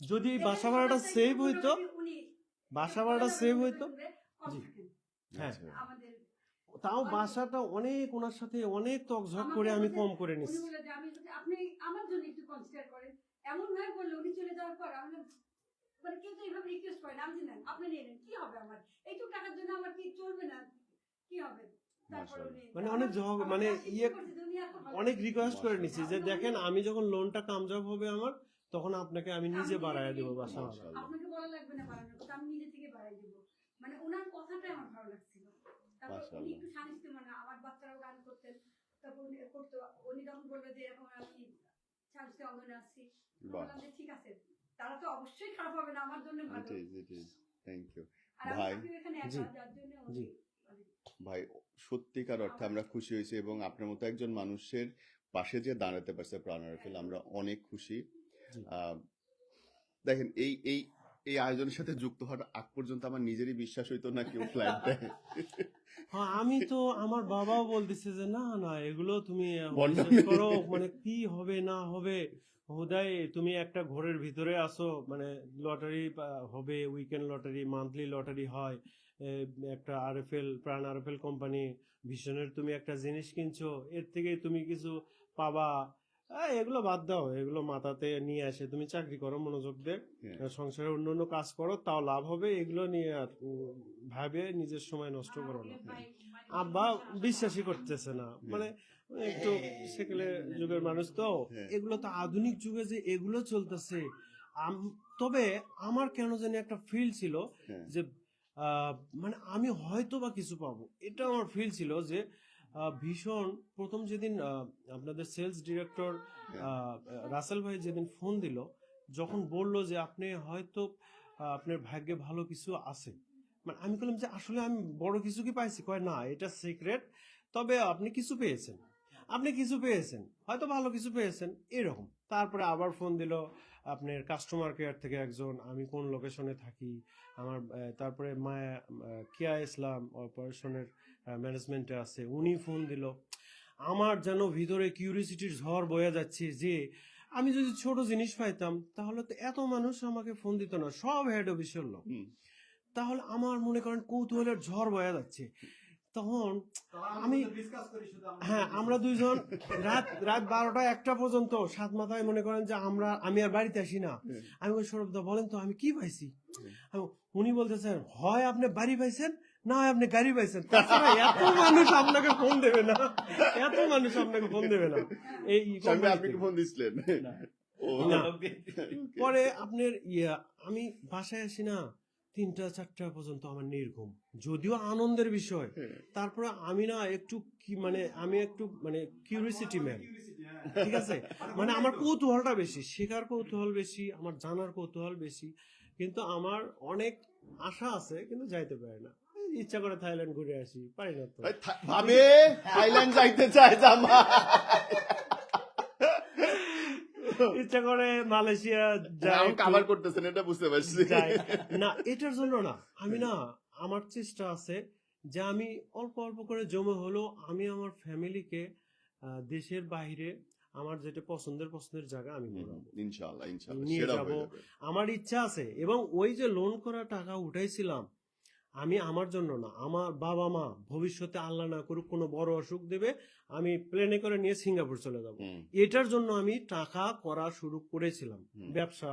যদি এই বাসা ভাড়াটা সেভ হইতো, বাসা ভাড়াটা সেভ হইতো, জি হ্যাঁ, আমাদের তাও বাসাটা অনেক ওনার সাথে অনেক তকঝক করে আমি কম করে নিচ্ছি। উনি বলে যে আমি যদি আপনি আমার জন্য একটু কনসিডার করেন, এমন ভাবে বললো উনি চলে যাওয়ার পর আমি মানে কেউ তো এইভাবে রিকোয়েস্ট করে না, আমি জানেন আপনি নিয়ে নেন, কি হবে আমার এইটুকু টাকার জন্য আমার কি চলবে না, কি হবে। তারপরে উনি মানে অনেক মানে অনেক রিকোয়েস্ট করে নিচ্ছি যে দেখেন আমি যখন লোনটা কামযাব হবে আমার, তখন আপনাকে আমি নিজে বাড়ায় দেবো বাসা ভাড়া। আপনাকে বলা লাগবে না বাড়ানোর কথা, আমি নিজে থেকে বাড়াই দেবো। মানে ওনার কথাটাই আমার ভালো লাগছিল। তারপর উনি একটু শানিস্তে, মানে আমার বাচ্চারাও গান করতেন, তারপর উনি করতো, উনি যখন বললো যে এরকম আমি শানিস্তে অঙ্গনে আসছি, বললাম যে ঠিক আছে, তারা তো অবশ্যই খারাপ হবে না, আমার জন্য ভালো। থ্যাংক ইউ আর আমি ভাই। এখানে একা, যার জন্য জি ভাই সত্যিকার অর্থে আমরা খুশি হয়েছি এবং আপনার মতো একজন মানুষের পাশে যে দাঁড়াতে পারছে প্রাণ রাফেল, আমরা অনেক খুশি। দেখেন এই এই এই আয়োজনের সাথে যুক্ত হওয়ার আগ পর্যন্ত আমার নিজেরই বিশ্বাস হইতো না কেউ ফ্ল্যাট দেয়। হ্যাঁ, আমি তো আমার বাবাও বলতেছে যে না না এগুলো তুমি বন্ডামি বিশ্বাস করো, মানে কি হবে না হবে, হুদাই তুমি একটা ঘরের ভিতরে আসো, মানে লটারি হবে, উইকেন্ড লটারি, মান্থলি লটারি হয়, একটা আরএফএল প্রাণ আরএফএল কোম্পানি ভিশনের তুমি একটা জিনিস কিনছো, এর থেকে তুমি কিছু পাবা। এগুলো বাদ দাও, এগুলো মাথাতে নিয়ে আসে তুমি চাকরি করো মনোযোগ দিয়ে, হ্যাঁ। সংসারে অন্য অন্য কাজ করো, তাও লাভ হবে। এগুলো নিয়ে আর ভাবে নিজের সময় নষ্ট করো না। আব্বা বিশ্বাসই করতেছে না, মানে একটু সেকেলে যুগের মানুষ তো, হ্যাঁ। এগুলো তো আধুনিক যুগে যে এগুলো চলতেছে। তবে আমার কেন জানি একটা ফিল ছিল হ্যাঁ। যে মানে আমি হয়তো বা কিছু পাবো, এটা আমার ফিল ছিল যে ভীষণ প্রথম যেদিন আপনাদের সেলস ডিরেক্টর রাসেল ভাই যেদিন ফোন দিল, যখন বলল যে আপনি হয়তো আপনার ভাগ্যে ভালো কিছু আছে, মানে আমি বললাম যে আসলে আমি বড় কিছু কি পাইছি? কয় না, এটা সিক্রেট, তবে আপনি কিছু পেয়েছেন, আপনি কিছু পেয়েছেন, হয়তো ভালো কিছু পেয়েছেন এরকম। তারপরে আবার ফোন দিল আপনার কাস্টমার কেয়ার থেকে একজন, আমি কোন লোকেশনে থাকি, আমার তারপরে মায়া কিয়া ইসলাম অপারেশনের ম্যানেজমেন্টে আছে, উনি ফোন দিল। আমার যেন ভিতরে কিউরিসিটির ঝড় বয়ে যাচ্ছে যে আমি যদি ছোট জিনিস পাইতাম তাহলে তো এত মানুষ আমাকে ফোন দিত না, সব হেড অফিসের লোক। তাহলে আমার মনে করেন কৌতূহলের ঝড় বয়ে যাচ্ছে। তখন আমি হ্যাঁ, আমরা দুইজন রাত 12টা-1টা পর্যন্ত সাত মাথায় মনে করেন যে আমি আর বাড়িতে আসি না। আমি বলি, সৌরভদা বলেন তো আমি কি পাইছি? উনি বলতেছেন, হয় আপনি বাড়ি পাইছেন, না হয় আপনি গাড়ি পাইছেন, তাছাড়া এত মানুষ আপনাকে ফোন দেবে না, এত মানুষ আপনাকে ফোন দেবে না। এই আপনি কি ফোন দিছিলেন? না। পরে আপনার আমি বাসায় আসি না 3টা-4টা পর্যন্ত আমার নির্ঘুম, যদিও আনন্দের বিষয়। তারপরে আমি না একটু আমি একটু কিউরিসিটি ম্যান, ঠিক আছে, মানে আমার কৌতূহলটা বেশি, শেখার কৌতূহল বেশি, আমার জানার কৌতূহল বেশি। কিন্তু আমার অনেক আশা আছে, কিন্তু যাইতে পারে না। ইচ্ছা করে থাইল্যান্ড ঘুরে আসি, পারি না তো। ভাবে থাইল্যান্ড যাইতে চায় জামা, ইচ্ছা করে মালয়েশিয়া যাই, কাভার করতেছেন, এটা বুঝতে পারছি। না এটার জন্য না, আমি না, আমার চেষ্টা আছে যে আমি অল্প অল্প করে জমে হলো আমি আমার ফ্যামিলিকে দেশের বাইরে আমার যেটা পছন্দের জায়গা আমি ঘোরাবো, ইনশাআল্লাহ নিয়ে সেটা যাব। হয়ে যাবে। আমার ইচ্ছা আছে, এবং ওই যে লোন করা টাকা উঠাইছিলাম আমি আমার জন্য না, আমার বাবা মা ভবিষ্যতে আল্লাহ না করুক কোনো বড় অসুখ দেবে, আমি প্লেনে করে নিয়ে সিঙ্গাপুর চলে যাব, এটার জন্য আমি টাকা করা শুরু করেছিলাম। ব্যবসা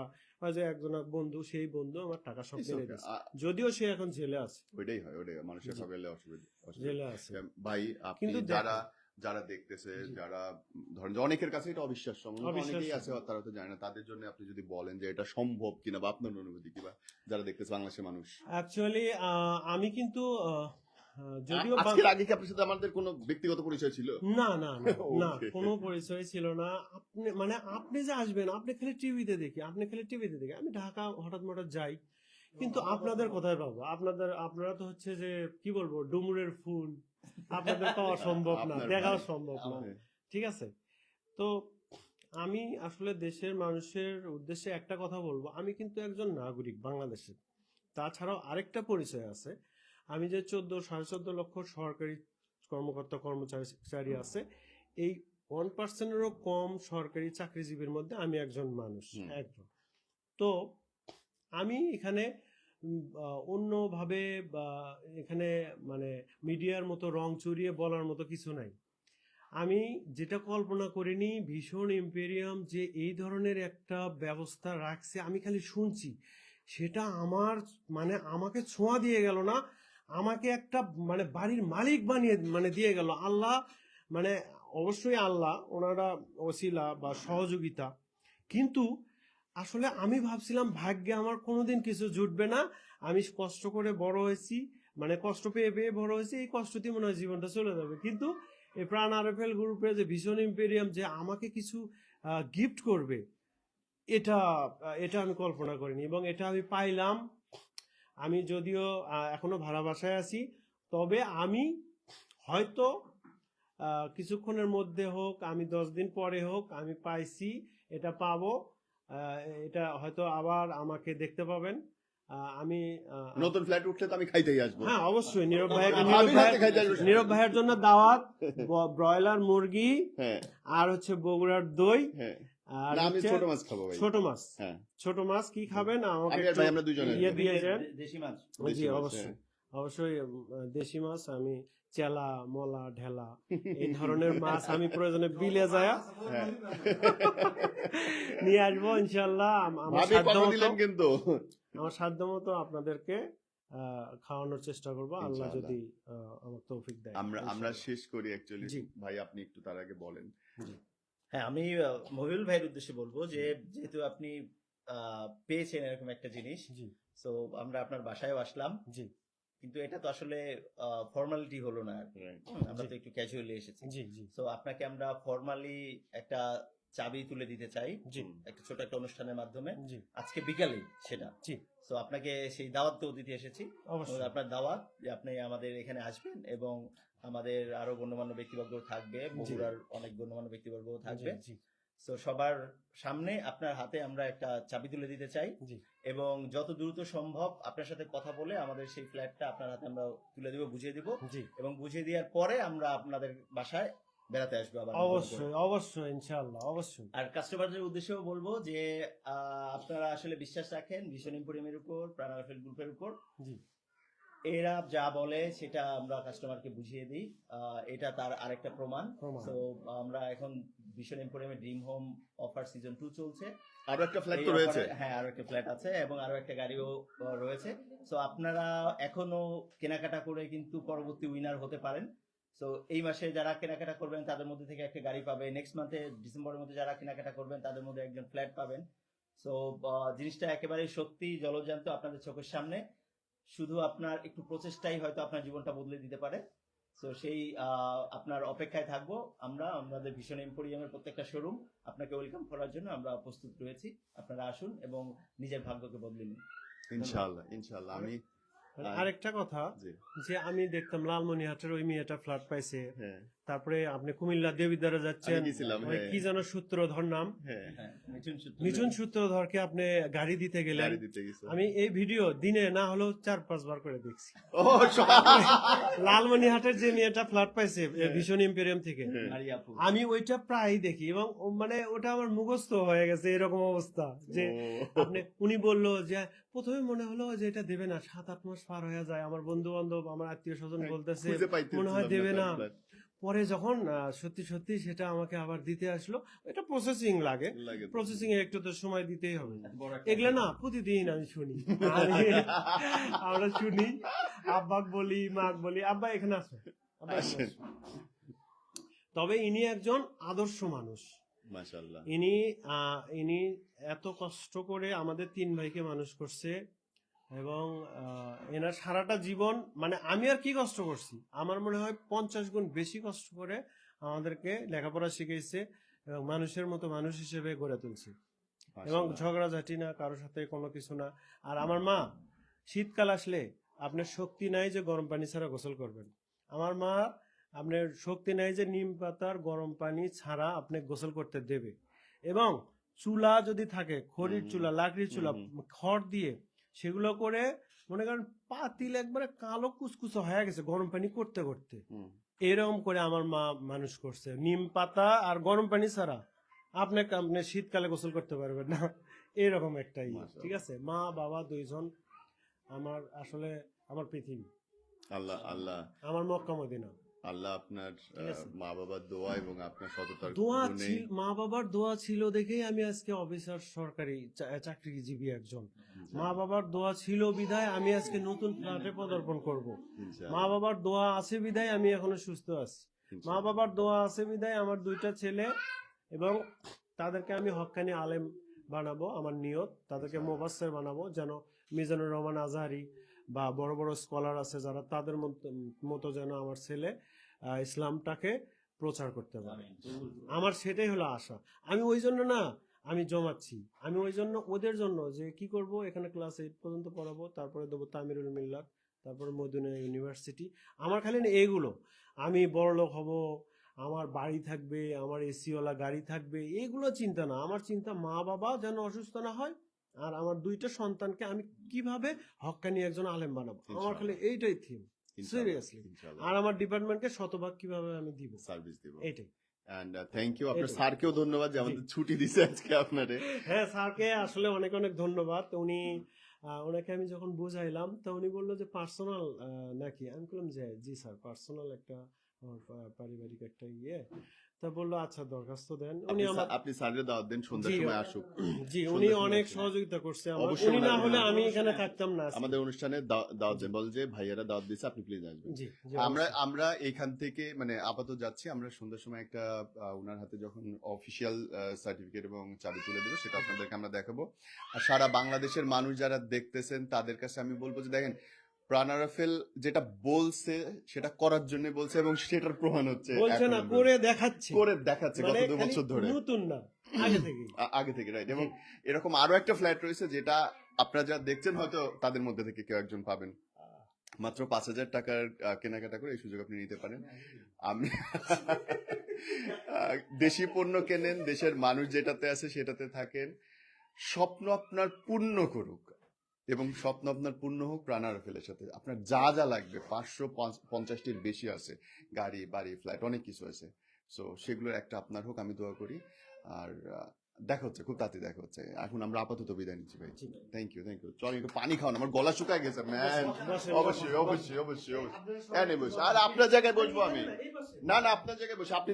যে একজন বন্ধু, সেই বন্ধু আমার টাকা সব ফেলে দিয়েছে, যদিও সে এখন জেলে আছে। ওইটাই হয়, মানুষের সব এলে অসুবিধা জেলে আছে। ভাই। আপনি কিন্তু যারা দেখতেছে, যারা ধরেন যে অনেকের কাছে এটা অবিশ্বাস্য, অনেকেই আছে তারা তো জানে না, তাদের জন্য আপনি যদি বলেন যে এটা সম্ভব কিনা, বা আপনার অনুভূতি কিবা, যারা দেখতেছে বাংলাদেশের মানুষ। অ্যাকচুয়ালি আমি কিন্তু যদিও আজকের আগে কি আপনার সাথে আমাদের কোনো ব্যক্তিগত পরিচয় ছিল? না না না না, কোনো পরিচয় ছিল না। আপনি যে আসবেন, আপনি খালি টিভিতে দেখি, আমি ঢাকা হঠাৎ যাই, কিন্তু আপনাদের কোথায় পাবো? আপনারা তো হচ্ছে যে কি বলবো, ডুমুরের ফুল, আপনাদের পাওয়া সম্ভব না, দেখাও সম্ভব না, ঠিক আছে। তো আমি আসলে দেশের মানুষের উদ্দেশ্যে একটা কথা বলবো, আমি কিন্তু একজন নাগরিক বাংলাদেশের। তাছাড়াও আরেকটা পরিচয় আছে, আমি যে 14.5 লক্ষ সরকারি কর্মকর্তা কর্মচারী আছে, এই 1%-এরও কম সরকারি চাকরিজীবীর মধ্যে আমি একজন মানুষ, একজন। তো আমি এখানে অন্যভাবে বা এখানে মিডিয়ার মতো রং চড়িয়ে বলার মতো কিছু নাই। আমি যেটা কল্পনা করিনি, ভীষণ ইম্পেরিয়াম যে এই ধরনের একটা ব্যবস্থা রাখছে, আমি খালি শুনছি, সেটা আমার আমাকে ছোঁয়া দিয়ে গেল না, আমাকে একটা বাড়ির মালিক বানিয়ে দিয়ে গেল আল্লাহ। অবশ্যই আল্লাহ, ওনারা ওসিলা বা সহযোগিতা, কিন্তু আসলে আমি ভাবছিলাম ভাগ্যে আমার কোনোদিন কিছু জুটবে না, আমি কষ্ট করে বড় হয়েছি, কষ্ট পেয়ে পেয়ে বড় হয়েছি, এই কষ্টতেই মনে হয় জীবনটা চলে যাবে। কিন্তু এই প্রাণ আরএফএল গ্রুপের যে ভীষণ ইম্পেরিয়াম যে আমাকে কিছু গিফট করবে, এটা আমি কল্পনা করিনি, এবং এটা আমি পাইলাম। আমি যদিও এখনো ভাড়া বাসায় আছি, তবে আমি হয়তো কিছুক্ষণের মধ্যে হোক, আমি 10 দিন পরে হোক, আমি পাইছি, এটা পাবো, এটা হয়তো আবার আমাকে দেখতে পাবেন। আমি নতুন ফ্ল্যাট উঠলে তো আমি খাইতেই আসবো। হ্যাঁ অবশ্যই, নীরব ভাইয়ের জন্য দাওয়াত, ব্রয়লার মুরগি, আর হচ্ছে বগুড়ার দই, আর ছোট মাছ খাবো ভাই। ছোট মাছ কি খাবেন আমাকে আমরা দুজনে দিয়ে দিয়েছেন। দেশি মাছ। জি অবশ্যই, অবশ্যই দেশি মাছ আমি চেলা মলা ঢেলা এই ধরনের মাছ আমি প্রয়োজনে বিলে যায় হ্যাঁ। নিয়ে আসবো ইনশাল্লাহ। আমার ভাবি সাধ্য কথা মতো দিলেন কিন্তু। আমার সাধ্য মতো আপনাদেরকে খাওয়ানোর চেষ্টা করবো, আল্লাহ ইনশাআল্লাহ। যদি আমার তৌফিক দেয়। আমরা ইনশাআল্লাহ। শেষ করি অ্যাকচুয়ালি। জি। ভাই আপনি একটু তার আগে বলেন। হ্যাঁ, আমি মহিউল ভাইয়ের উদ্দেশ্যে বলবো যে যেহেতু আপনি পেয়েছেন এরকম একটা জিনিস, জি সো আমরা আপনার বাসায় আসলাম, জি কিন্তু এটা তো আসলে ফর্মালিটি হলো না আর কি। আমরা তো একটু ক্যাজুয়ালি এসেছি। জি জি সো আপনাকে আমরা ফর্মালি একটা চাবি তুলে দিতে চাই, জি একটা ছোট একটা অনুষ্ঠানের মাধ্যমে জি আজকে বিকালে সেটা। জি সো আপনাকে সেই দাওয়াতও দিতে এসেছি। অবশ্যই। আপনার দাওয়াত যে আপনি আমাদের এখানে আসবেন এবং আমাদের আরো গণ্যমান্য ব্যক্তিবর্গ থাকবে, বগুড়ার অনেক গণ্যমান্য ব্যক্তিবর্গ থাকবে। জি তো সবার সামনে আপনার হাতে আমরা একটা চাবি তুলে দিতে চাই জি এবং যত দ্রুত সম্ভব আপনার সাথে কথা বলে আমাদের সেই ফ্ল্যাটটা আপনার হাতে আমরা তুলে দিব, বুঝিয়ে দিব জি এবং বুঝিয়ে দেওয়ার পরে আমরা আপনাদের বাসায় বেড়াতে আসবো আবার। অবশ্যই অবশ্যই ইনশাআল্লাহ অবশ্যই। আর কাস্টমারদের উদ্দেশ্যেও বলবো যে আপনারা আসলে বিশ্বাস রাখেন ভিশন এম্পোরিয়ামের উপর, প্রাণ আরফেল গ্রুপের উপর। জি এরা যা বলে সেটা আমরা কাস্টমারকে বুঝিয়ে দিই, এটা তার আরেকটা প্রমাণ। প্রমাণ। তো আমরা এখন ভিশন এম্পোরিয়ামে ড্রিম হোম অফার সিজন 2 চলছে। আরো একটা ফ্ল্যাট এই তো রয়েছে। offer-এ- হ্যাঁ, আরো একটা ফ্ল্যাট আছে এবং আরো একটা গাড়িও রয়েছে। সো আপনারা এখনো কেনাকাটা করে কিন্তু পরবর্তী উইনার হতে পারেন। সো এই মাসে যারা কেনাকাটা করবেন তাদের মধ্যে থেকে একটা গাড়ি পাবে, নেক্সট মান্থে ডিসেম্বরের মধ্যে যারা কেনাকাটা করবেন তাদের মধ্যে একজন ফ্ল্যাট পাবেন। সো জিনিসটা একেবারে সত্যি জলজ্যান্ত আপনাদের চোখের সামনে। শুধু আপনার একটু প্রচেষ্টাই হয়তো আপনার জীবনটা বদলে দিতে পারে। তো সেই আপনার অপেক্ষায় থাকবো আমরা। আমাদের ভিশন এম্পোরিয়ামের প্রত্যেকটা শোরুম আপনাকে ওয়েলকাম করার জন্য আমরা প্রস্তুত রয়েছি। আপনারা আসুন এবং নিজের ভাগ্যকে বদলে নিন। ইনশাআল্লাহ ইনশাআল্লাহ। আমি আরেকটা কথা, জি যে আমি দেখতাম লালমনিরহাটের ওই মেয়েটা ফ্ল্যাট পাইছে, হ্যাঁ তারপরে আপনি কুমিল্লা দেবিদ্বারে যাচ্ছেন, আমি গেছিলাম, ওই হ্যাঁ। কি যেন সূত্রধর নাম, হ্যাঁ হ্যাঁ, মিঠুন সূত্রধরকে আপনি গাড়ি দিতে গেলেন। গাড়ি দিতে গেছে। আমি এই ভিডিও দিনে না হলেও 4-5 বার করে দেখছি। ও সব- লালমনিরহাটের যে মেয়েটা ফ্ল্যাট পাইছে ভিশন এম্পোরিয়াম থেকে, মারিয়া আপু। আমি ওইটা প্রায় দেখি এবং মানে ওটা আমার মুখস্থ হয়ে গেছে এরকম অবস্থা যে ও। আপনি উনি বললো যে প্রথমে মনে হলো যে এটা দেবে না, 7-8 মাস পার হয়ে যায়, আমার বন্ধু বান্ধব আমার আত্মীয় স্বজন বলতেছে খুঁজে পাইতেছিলাম মনে হয় দেবে না। ফ্ল্যাট। পরে যখন সত্যি সত্যি সেটা আমাকে আবার দিতে আসলো, এটা প্রসেসিং লাগে, লাগে তো। প্রসেসিং এ একটু তো সময় দিতেই হবে। বড় একটা- এগুলো না প্রতিদিন আমি শুনি, আমরা শুনি, আব্বাক বলি মাক বলি আব্বা এখানে আসো, আব্বা এখানে আসেন। আসো। তবে ইনি একজন আদর্শ মানুষ। মাশাআল্লাহ। ইনি এত কষ্ট করে আমাদের 3 ভাইকে মানুষ করছে এবং এনার সারাটা জীবন, মানে আমি আর কি কষ্ট করছি, আমার মনে হয় 50 গুণ বেশি কষ্ট করে আমাদেরকে লেখাপড়া শিখিয়েছে এবং মানুষের মতো মানুষ হিসেবে গড়ে তুলছে এবং মাশাআল্লাহ। ঝগড়াঝাটি না, কারোর সাথে কোনো কিছু না। আর আমার মা, শীতকাল আসলে আপনার শক্তি নাই যে গরম পানি ছাড়া গোসল করবেন, আমার মা আপনার শক্তি নাই যে নিম পাতার গরম পানি ছাড়া আপনি গোসল করতে দেবে। এবং চুলা যদি থাকে, খড়ির চুলা, লাকড়ির চুলা, খড় দিয়ে সেগুলো করে মনে করেন পাতিল একবারে কালো কুচকুচো হয়ে গেছে গরম পানি করতে করতে, হুম। এরকম করে আমার মা মানুষ করছে। নিম পাতা আর গরম পানি ছাড়া আপনি শীতকালে গোসল করতে পারবেন না, এরকম একটা মাশাআল্লাহ। ঠিক আছে। মা বাবা দুইজন আমার আসলে আমার পৃথিবী, আল্লাহ আল্লাহ আমার মক্কা মদিনা। আল্লাহ আপনার ঠিক আছে। মা বাবার দোয়া এবং আপনার সততার দোয়া গুণে ছিল, মা বাবার দোয়া ছিল দেখেই আমি আজকে অফিসার, সরকারি চাকরিজীবী একজন। মা বাবার দোয়া ছিল বিধায় আমি আজকে নতুন ফ্ল্যাটে পদার্পণ করব। ইনশাআল্লাহ। মা বাবার দোয়া আছে বিধায় আমি এখনো সুস্থ আছি। মা ইনশাআল্লাহ। বাবার দোয়া আছে বিধায় আমার 2টা ছেলে এবং তাদেরকে আমি হক্কানি আলেম বানাবো, আমার নিয়ত তাদেরকে মুফাসসির বানাবো, যেন মিজানুর রহমান আজহারি বা বড় বড় স্কলার আছে যারা, তাদের মতো যেন আমার ছেলে ইসলামটাকে প্রচার করতে পারে। আমার সেটাই হলো আশা। আমি ওই জন্য না আমি জমাচ্ছি, আমি ওই জন্য ওদের জন্য যে কি করব, এখানে ক্লাস 8 পর্যন্ত পড়াবো, তারপরে দেবো তামিরুল মিল্লাত, তারপরে মদিনা ইউনিভার্সিটি। আমার খালি না এগুলো, আমি বড়লোক হব, আমার বাড়ি থাকবে, আমার এসিওয়ালা গাড়ি থাকবে, এগুলো চিন্তা না। আমার চিন্তা মা বাবা যেন অসুস্থ না হয়, আর আমার 2টা সন্তানকে আমি কিভাবে হক্কানি একজন আলেম বানাবো। আমার খালি এইটাই থিম, ইনশাআল্লাহ। সিরিয়াসলি। ইনশাআল্লাহ। আর আমার ডিপার্টমেন্টকে শতভাগ কিভাবে আমি দিব, সার্ভিস দিব। এইটাই। এন্ড থ্যাংক ইউ আপনার এটাই। স্যারকেও ধন্যবাদ যে আমাদের ছুটি দিছে আজকে আপনারে। হ্যাঁ, স্যারকে আসলে অনেক অনেক ধন্যবাদ। উনি ওনাকে আমি যখন বুঝাইলাম তো উনি বললো যে পার্সোনাল নাকি, আমি বললাম যে জি স্যার পার্সোনাল একটা আমার পারিবারিক একটা ইয়ে। তা বললো আচ্ছা দরখাস্ত দেন। উনি আমার আপনি স্যারের দাওয়াত দেন সন্ধ্যার জি, সময় আসুক। জি উনি সন্ধ্যার সময় অনেক আসুন। সহযোগিতা করছে আমার। অবশ্যই উনি না ওনার- হলে আমি এখানে থাকতাম না আজকে। আমাদের অনুষ্ঠানে দাওয়াত দেন, বল যে ভাইয়ারা দাওয়াত দিছে, আপনি প্লিজ আসবেন। জি জি, আমরা অবশ্যই। আমরা এখান থেকে মানে আপাতত যাচ্ছি, আমরা সন্ধ্যার সময় একটা ওনার হাতে যখন অফিসিয়াল সার্টিফিকেট এবং চাবি তুলে দেবো সেটা আপনাদেরকে আমরা দেখাবো। আর সারা বাংলাদেশের মানুষ যারা দেখতেছেন তাদের কাছে আমি বলবো যে দেখেন প্রাণ রাফেল যেটা বলছে সেটা করার জন্য বলছে এবং সেটার প্রমাণ হচ্ছে বলছে না, এখন করে দেখাচ্ছে। করে দেখাচ্ছে গত মানে 2 খালি বছর ধরে নতুন না, আগে থেকেই। আগে থেকে, রাইট। এবং এরকম আরো একটা ফ্ল্যাট রয়েছে যেটা আপনারা যারা দেখছেন হয়তো তাদের মধ্যে থেকে কেউ একজন পাবেন। মাত্র 5,000 টাকার কেনাকাটা করে এই সুযোগ আপনি নিতে পারেন। আমি দেশি পণ্য কেনেন, দেশের মানুষ যেটাতে আছে সেটাতে থাকেন, স্বপ্ন আপনার পূর্ণ করুক এবং স্বপ্ন আপনার পূর্ণ হোক প্রাণ রাফেলের সাথে। আপনার যা যা লাগবে 550টির বেশি আছে, গাড়ি বাড়ি ফ্ল্যাট অনেক কিছু আছে। সো সেগুলোর একটা আপনার হোক, আমি দোয়া করি। আর দেখা হচ্ছে, খুব তাড়াতাড়ি দেখা হচ্ছে। এখন আমরা আপাতত বিদায় নিচ্ছি ভাই। থ্যাংক ইউ চল একটু পানি খাওয়ান, আমার গলা শুকায় গেছে ম্যান। বসেন, অবশ্যই বসেন। অবশ্যই অবশ্যই অবশ্যই। হ্যাঁ, বসে আর আপনার জায়গায় বসবো আমি। না না, আপনার জায়গায় বসে আপনি